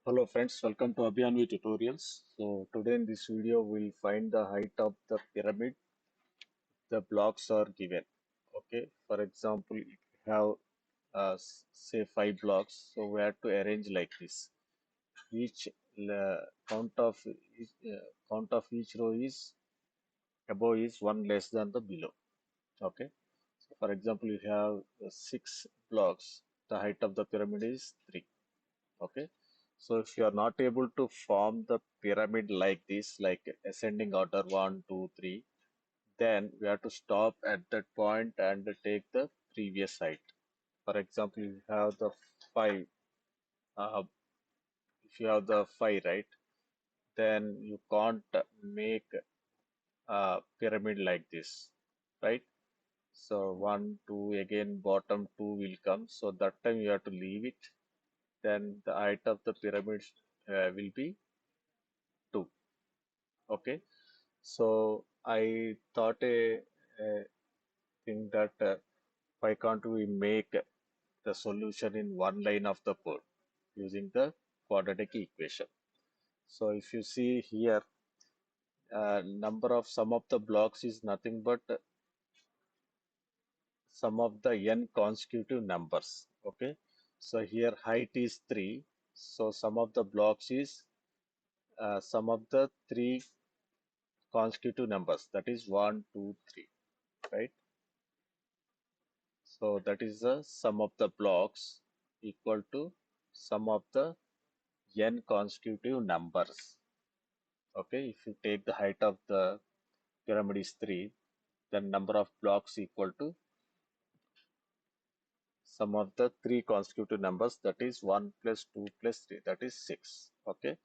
Hello friends, welcome to Abhiyanvi Tutorials. So today in this video we'll find the height of the pyramid. The blocks are given. Okay, for example, if you have say 5 blocks, so we have to arrange like this. Each count of each row is above is one less than the below. Okay, so for example, you have 6 blocks. The height of the pyramid is 3. Okay, so if you are not able to form the pyramid like this, like ascending order one, two, three, then we have to stop at that point and take the previous height. For example, you have the five. Uh, if you have the five, right, then you can't make a pyramid like this, right? So one, two, again bottom two will come. So that time you have to leave it. Then the height of the pyramid will be two. Okay. So I thought a thing that why can't we make the solution in one line of the code using the quadratic equation. So if you see here, number of sum of the blocks is nothing but sum of the n consecutive numbers. Okay. So here height is 3. So sum of the blocks is sum of the three consecutive numbers, that is 1, 2, 3, right? So that is the sum of the blocks equal to sum of the n consecutive numbers. Okay, if you take the height of the pyramid is 3, then number of blocks equal to sum of the three consecutive numbers, that is 1 plus 2 plus 3, that is 6. Okay,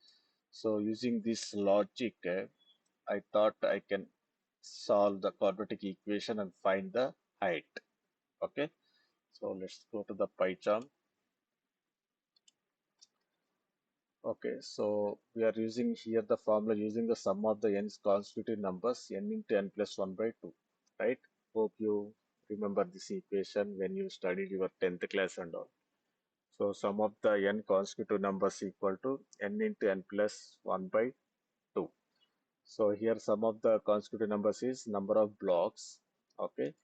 so using this logic, I thought I can solve the quadratic equation and find the height. Okay, so let's go to the PyCharm. Okay, so we are using here the formula using the sum of the n's constitutive numbers n into n plus 1 by 2, right? Hope you remember this equation when you studied your 10th class and all. So sum of the n constitutive numbers equal to n into n plus 1 by 2. So here sum of the constitutive numbers is number of blocks, okay,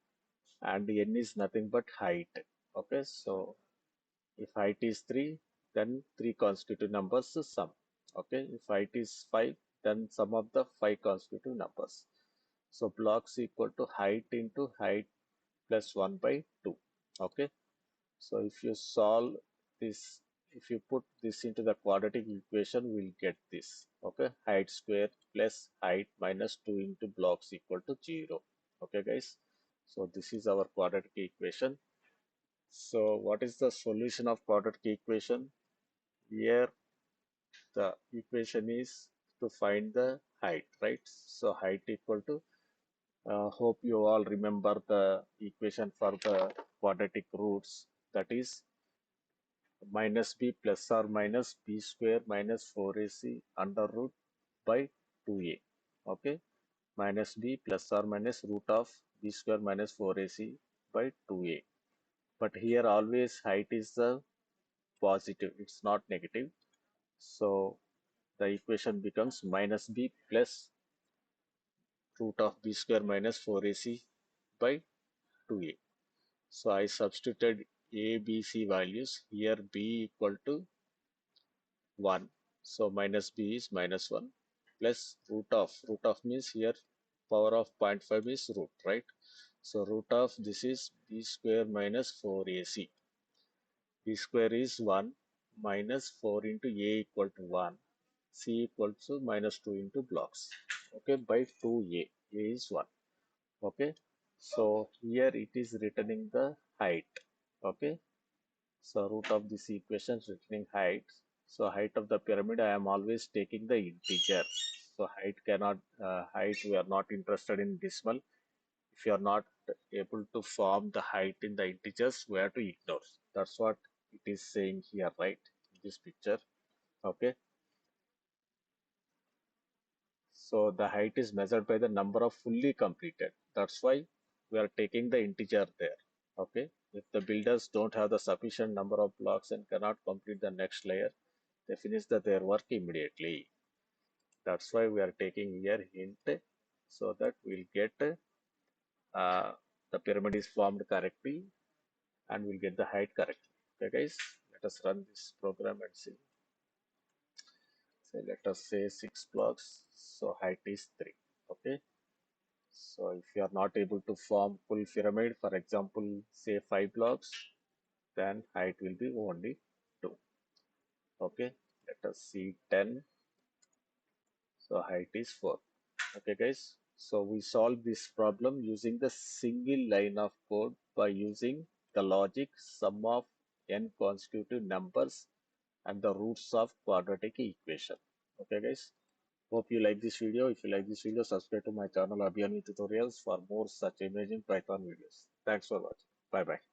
and n is nothing but height. Okay, so if height is 3, then 3 consecutive numbers is sum. Okay, if height is 5, then sum of the 5 consecutive numbers. So blocks equal to height into height plus 1 by 2. Okay, so if you solve this, if you put this into the quadratic equation, we'll get this. Okay, height square plus height minus 2 into blocks equal to 0. Okay, guys. So this is our quadratic equation. So what is the solution of quadratic equation? Here the equation is to find the height, right? So height equal to, hope you all remember the equation for the quadratic roots, that is minus b plus or minus b square minus 4ac under root by 2a. Okay, minus b plus or minus root of b square minus 4ac by 2a. But here always height is the positive, it's not negative. So the equation becomes minus b plus root of b square minus 4ac by 2a. So I substituted a, b, c values. Here b equal to 1. So minus b is minus 1 plus root of means here power of 0.5 is root, right? So root of this is b square minus 4ac. B square is 1 minus 4 into a equal to 1. C equals to minus 2 into blocks. Okay, by 2a. A is 1. Okay, so here it is returning the height. Okay, so root of this equation is returning height. So height of the pyramid, I am always taking the integer. So height cannot, height we are not interested in decimal. If you are not able to form the height in the integers, we have to ignore. That's what it is saying here, right? In this picture. Okay. So the height is measured by the number of fully completed. That's why we are taking the integer there. Okay. If the builders don't have the sufficient number of blocks and cannot complete the next layer, they finish their work immediately. That's why we are taking here hint so that we'll get uh, the pyramid is formed correctly and we'll get the height correctly. Okay, guys, let us run this program and see. So let us say 6 blocks, so height is 3. Okay, so if you are not able to form full pyramid, for example, say 5 blocks, then height will be only 2. Okay, let us see 10, so height is 4. Okay, guys, so we solve this problem using the single line of code by using the logic sum of n consecutive numbers and the roots of quadratic equation. Okay, guys, hope you like this video. If you like this video, subscribe to my channel Abhiyani Tutorials for more such amazing Python videos. Thanks for watching. Bye bye.